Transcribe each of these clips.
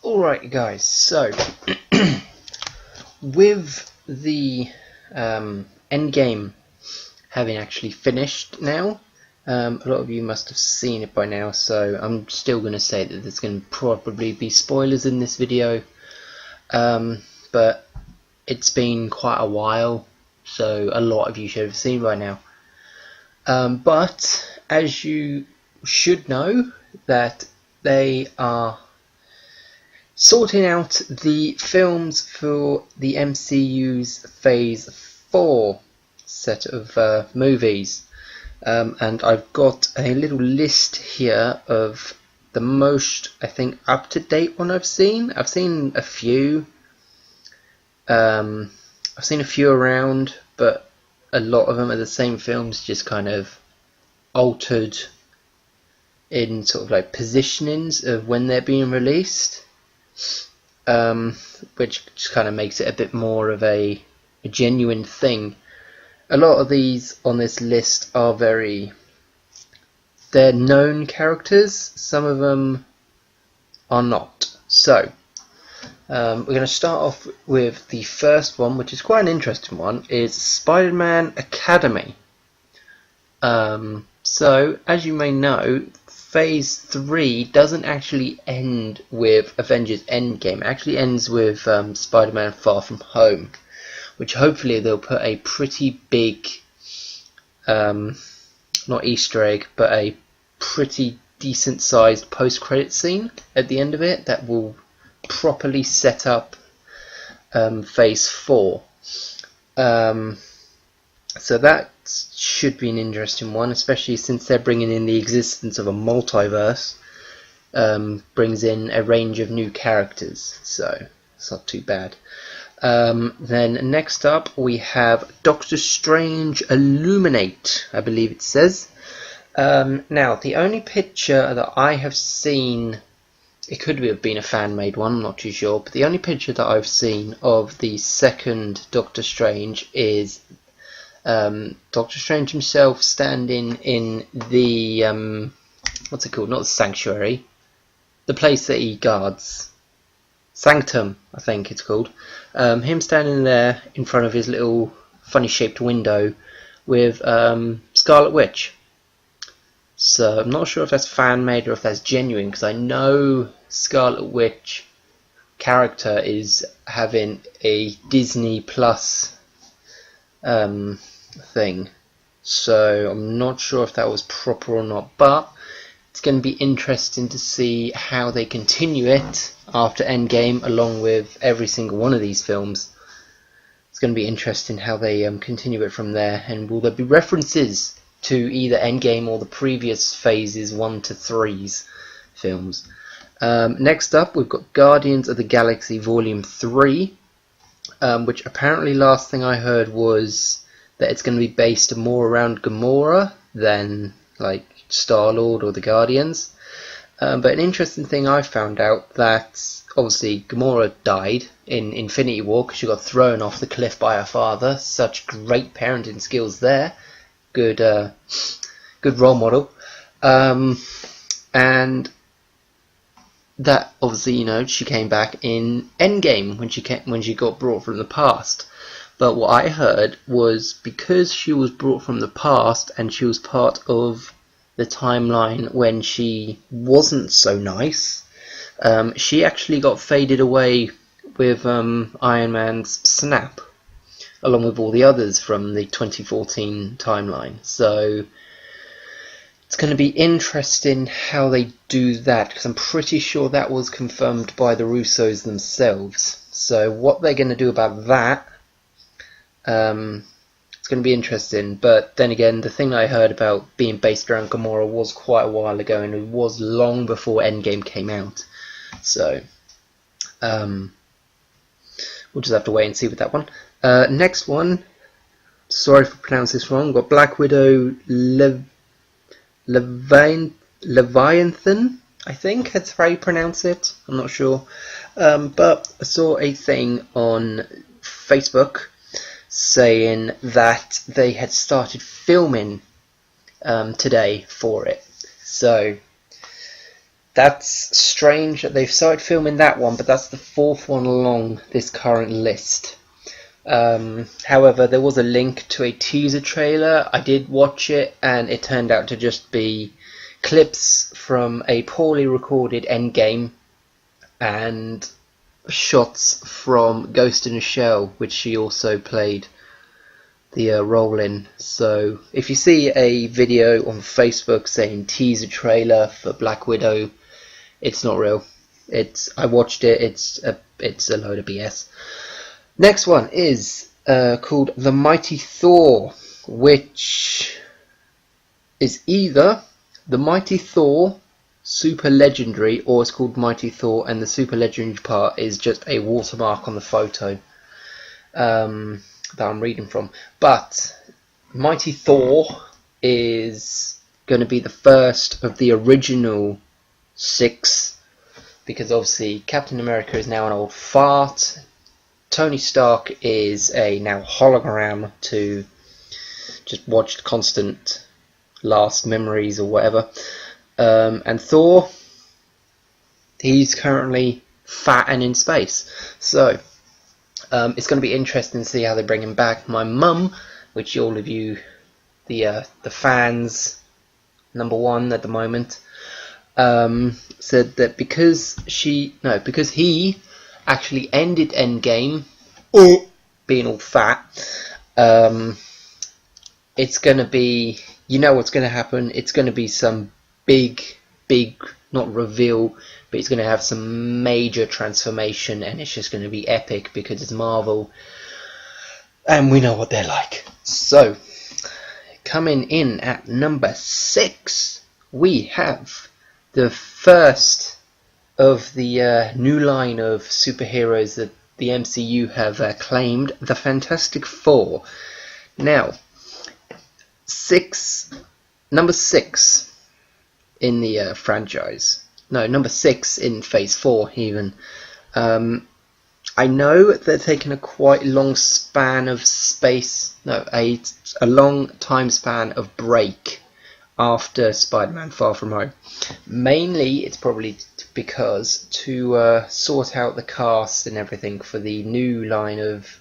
Alright guys, so with the endgame having actually finished now, a lot of you must have seen it by now, so I'm still going to say that there's going to probably be spoilers in this video, but it's been quite a while, so a lot of you should have seen by now. But as you should know, that they are sorting out the films for the MCU's Phase 4 set of movies, and I've got a little list here of the most, I think, up-to-date one I've seen. I've seen a few. I've seen a few around, but a lot of them are the same films, just kind of altered in sort of like positionings of when they're being released. Which just kind of makes it a bit more of a genuine thing. A lot of these on this list are they're known characters, some of them are not. So we're going to start off with the first one, which is quite an interesting one, is Spider-Man Academy. So as you may know, Phase 3 doesn't actually end with Avengers Endgame. It actually ends with Spider-Man Far From Home, which hopefully they'll put a pretty big, not Easter egg, but a pretty decent sized post-credit scene at the end of it that will properly set up Phase 4. So that should be an interesting one, especially since they're bringing in the existence of a multiverse, brings in a range of new characters, so it's not too bad. Then next up we have Doctor Strange Illuminate, I believe it says. Now the only picture that I have seen, it could have been a fan-made one, I'm not too sure, but the only picture that I've seen of the second Doctor Strange is Doctor Strange himself standing in the what's it called? Not the sanctuary, the place that he guards, Sanctum, I think it's called. Him standing there in front of his little funny-shaped window with Scarlet Witch. So I'm not sure if that's fan-made or if that's genuine, because I know Scarlet Witch character is having a Disney Plus thing, so I'm not sure if that was proper or not, but it's going to be interesting to see how they continue it after Endgame, along with every single one of these films. It's going to be interesting how they continue it from there, and will there be references to either Endgame or the previous phases 1 to 3's films. Next up we've got Guardians of the Galaxy Volume 3, which apparently last thing I heard was that it's going to be based more around Gamora than like Star-Lord or the Guardians. But an interesting thing I found out, that obviously Gamora died in Infinity War because she got thrown off the cliff by her father. Such great parenting skills there. Good role model. And that obviously, you know, she came back in Endgame when she got brought from the past. But what I heard was, because she was brought from the past and she was part of the timeline when she wasn't so nice, she actually got faded away with Iron Man's snap. along with all the others from the 2014 timeline. So it's going to be interesting how they do that, because I'm pretty sure that was confirmed by the Russos themselves. So what they're going to do about that, it's going to be interesting. But then again, the thing I heard about being based around Gamora was quite a while ago, and it was long before Endgame came out. So we'll just have to wait and see with that one. Next one, sorry for pronouncing this wrong, got Black Widow Leviathan, I think that's how you pronounce it, I'm not sure. But I saw a thing on Facebook saying that they had started filming today for it. So that's strange that they've started filming that one, but that's the fourth one along this current list. However, there was a link to a teaser trailer. I did watch it, and it turned out to just be clips from a poorly recorded Endgame and shots from Ghost in a Shell, which she also played the role in. So if you see a video on Facebook saying teaser trailer for Black Widow, it's not real. I watched it. It's a load of BS. Next one is called The Mighty Thor, which is either The Mighty Thor Super Legendary, or it's called Mighty Thor, and the Super Legendary part is just a watermark on the photo that I'm reading from. But Mighty Thor is going to be the first of the original 6, because obviously Captain America is now an old fart. Tony Stark is a now hologram to just watch constant last memories or whatever. And Thor, he's currently fat and in space. So it's going to be interesting to see how they bring him back. My mum, which all of you, the fans, #1 at the moment, said that because he actually ended Endgame being all fat, it's going to be, you know what's going to happen, it's going to be some big, not reveal, but it's going to have some major transformation, and it's just going to be epic because it's Marvel, and we know what they're like. So, coming in at number 6, we have the first of the new line of superheroes that the MCU have claimed, the Fantastic Four. Now, number 6 in the franchise. No, number 6 in Phase 4 even. I know they're taking a quite long span of space, a long time span of break after Spider-Man Far From Home. Mainly, it's probably because to sort out the cast and everything for the new line of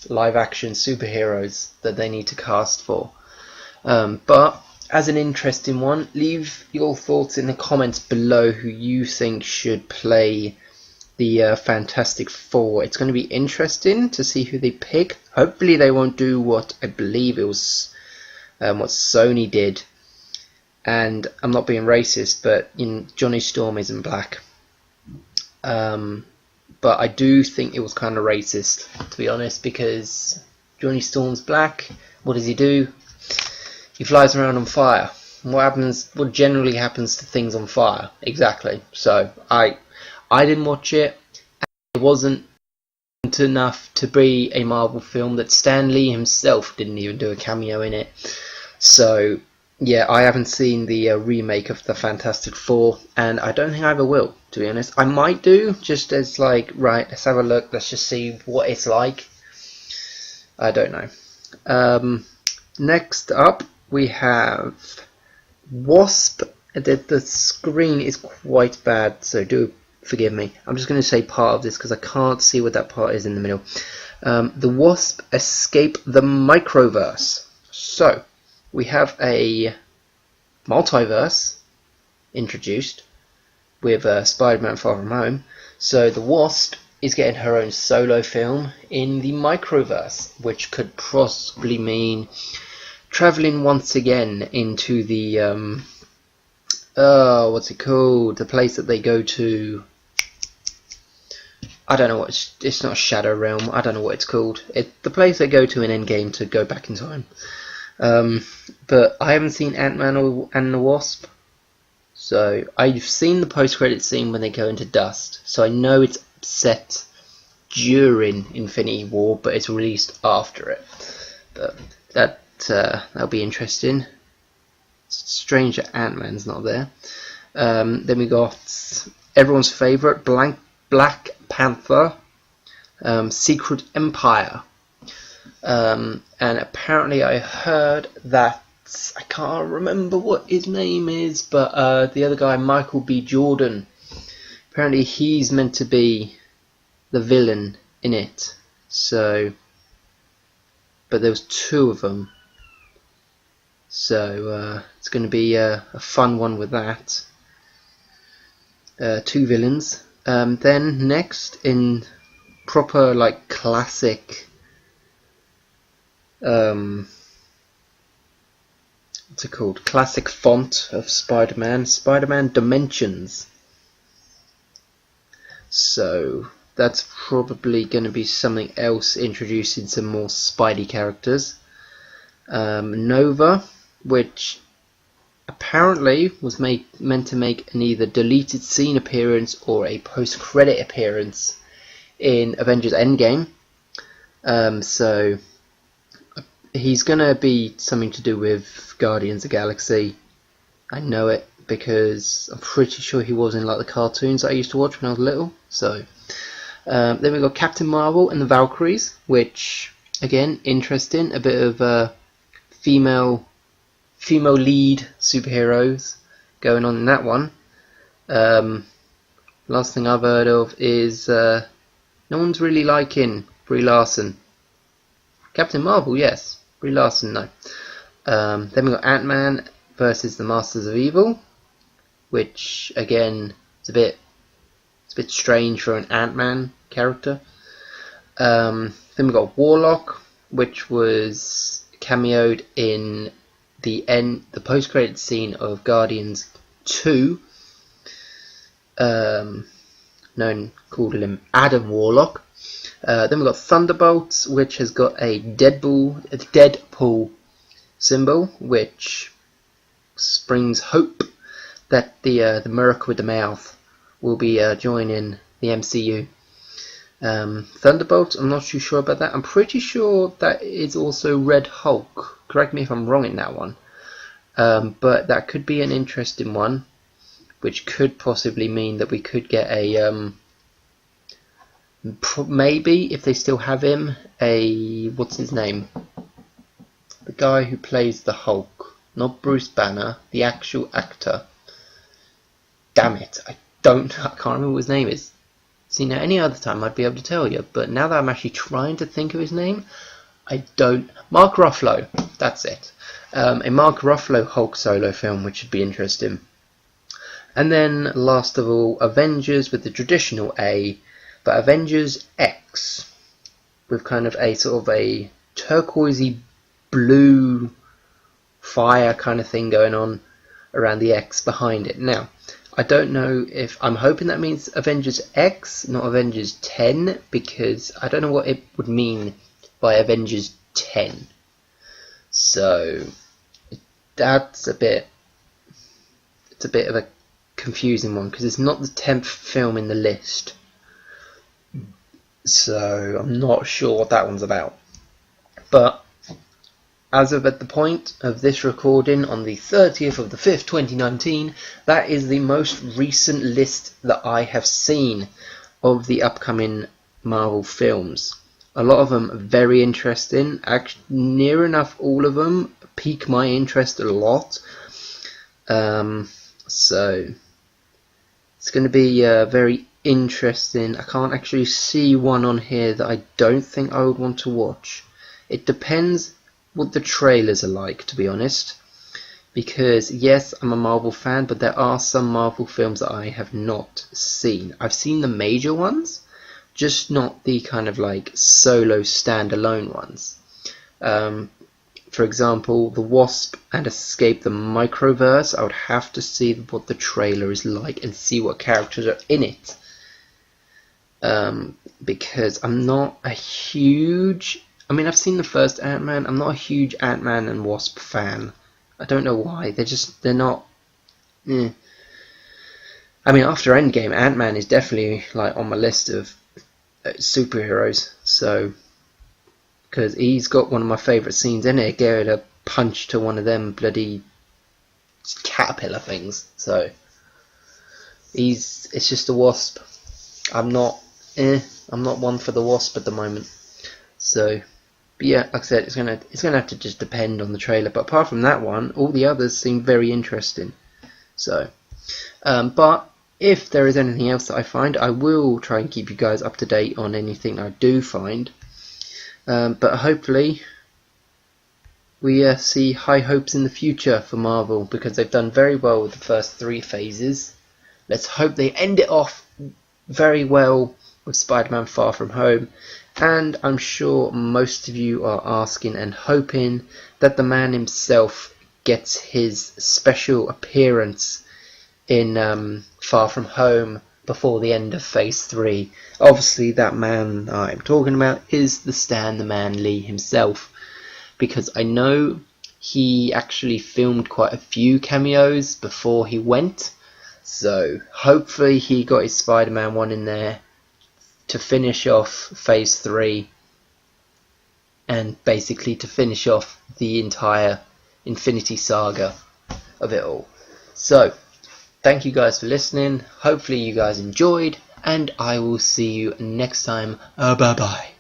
live-action superheroes that they need to cast for. But as an interesting one, leave your thoughts in the comments below who you think should play the Fantastic Four. It's going to be interesting to see who they pick. Hopefully they won't do what I believe it was what Sony did, and I'm not being racist, but Johnny Storm isn't black, but I do think it was kind of racist, to be honest, because Johnny Storm's black. What does he do? He flies around on fire. What generally happens to things on fire? Exactly. So I didn't watch it. It wasn't enough to be a Marvel film that Stan Lee himself didn't even do a cameo in it. So yeah, I haven't seen the remake of the Fantastic Four, and I don't think I ever will, to be honest. I might do, just as like, right, let's have a look, let's just see what it's like. I don't know. Next up we have Wasp. The screen is quite bad, so do forgive me. I'm just going to say part of this because I can't see what that part is in the middle. The Wasp escape the Microverse. So we have a multiverse introduced with Spider-Man Far From Home. So the Wasp is getting her own solo film in the Microverse, which could possibly mean traveling once again into the what's it called? The place that they go to. I don't know what it's not Shadow Realm. I don't know what it's called. The place they go to in Endgame to go back in time. But I haven't seen Ant-Man and the Wasp, so I've seen the post-credit scene when they go into dust. So I know it's set during Infinity War, but it's released after it. But that'll be interesting. It's strange that Ant-Man's not there. Then we got everyone's favourite, Black Panther, Secret Empire. And apparently I heard that, I can't remember what his name is, but the other guy, Michael B. Jordan, apparently he's meant to be the villain in it. So, but there was two of them. So it's going to be a fun one with that. Two villains. Then next, in proper like classic, what's it called? Classic font of Spider-Man. Spider-Man Dimensions. So that's probably going to be something else, introducing some more Spidey characters. Nova, which apparently was meant to make an either deleted scene appearance or a post-credit appearance in Avengers Endgame. So he's going to be something to do with Guardians of the Galaxy. I know it because I'm pretty sure he was in like the cartoons that I used to watch when I was little. So then we got Captain Marvel and the Valkyries, which again, interesting, a bit of female lead superheroes going on in that one. Last thing I've heard of is no one's really liking Brie Larson. Captain Marvel, yes. Brie Larson, no. Then we got Ant-Man versus the Masters of Evil, which again is a bit strange for an Ant-Man character. Then we got Warlock, which was cameoed in the post-credit scene of Guardians 2. Called him Adam Warlock. Then we've got Thunderbolts, which has got a Deadpool symbol, which springs hope that the Miracle with the Mouth will be joining the MCU. Thunderbolts, I'm not too sure about that. I'm pretty sure that is also Red Hulk. Correct me if I'm wrong in that one. But that could be an interesting one, which could possibly mean that we could get a maybe, if they still have him, what's his name? The guy who plays the Hulk, not Bruce Banner, the actual actor. Damn it, I can't remember what his name is. See, now any other time I'd be able to tell you, but now that I'm actually trying to think of his name, I don't. Mark Ruffalo, that's it. A Mark Ruffalo Hulk solo film, which should be interesting. And then, last of all, Avengers with the traditional A, but Avengers X, with kind of a sort of a turquoisey blue fire kind of thing going on around the X behind it. Now, I don't know if, I'm hoping that means Avengers X, not Avengers 10, because I don't know what it would mean by Avengers 10. So that's it's a bit of a confusing one, because it's not the 10th film in the list. So I'm not sure what that one's about. But as of at the point of this recording on the 30th of the 5th, 2019, that is the most recent list that I have seen of the upcoming Marvel films. A lot of them are very interesting. Actually, near enough all of them pique my interest a lot. So it's going to be very interesting. I can't actually see one on here that I don't think I would want to watch. It depends what the trailers are like, to be honest, because yes, I'm a Marvel fan, but there are some Marvel films that I have not seen. I've seen the major ones, just not the kind of like solo standalone ones. For example, the Wasp and Escape the Microverse, I would have to see what the trailer is like and see what characters are in it. Because I'm not a huge... I mean, I've seen the first Ant-Man. I'm not a huge Ant-Man and Wasp fan. I don't know why. They're not... I mean, after Endgame, Ant-Man is definitely like on my list of superheroes. So, because he's got one of my favourite scenes in it, gave it a punch to one of them bloody caterpillar things. So, it's just a Wasp. I'm not one for the Wasp at the moment. So, but yeah, like I said, it's gonna have to just depend on the trailer. But apart from that one, all the others seem very interesting. So, but if there is anything else that I find, I will try and keep you guys up to date on anything I do find. But hopefully, we see high hopes in the future for Marvel, because they've done very well with the first 3 phases. Let's hope they end it off very well with Spider-Man Far From Home. And I'm sure most of you are asking and hoping that the man himself gets his special appearance in Far From Home before the end of Phase 3. Obviously, that man I'm talking about is the Stan the Man Lee himself, because I know he actually filmed quite a few cameos before he went. So hopefully he got his Spider-Man one in there to finish off Phase 3 and basically to finish off the entire Infinity Saga of it all. So, thank you guys for listening. Hopefully you guys enjoyed, and I will see you next time. Bye bye.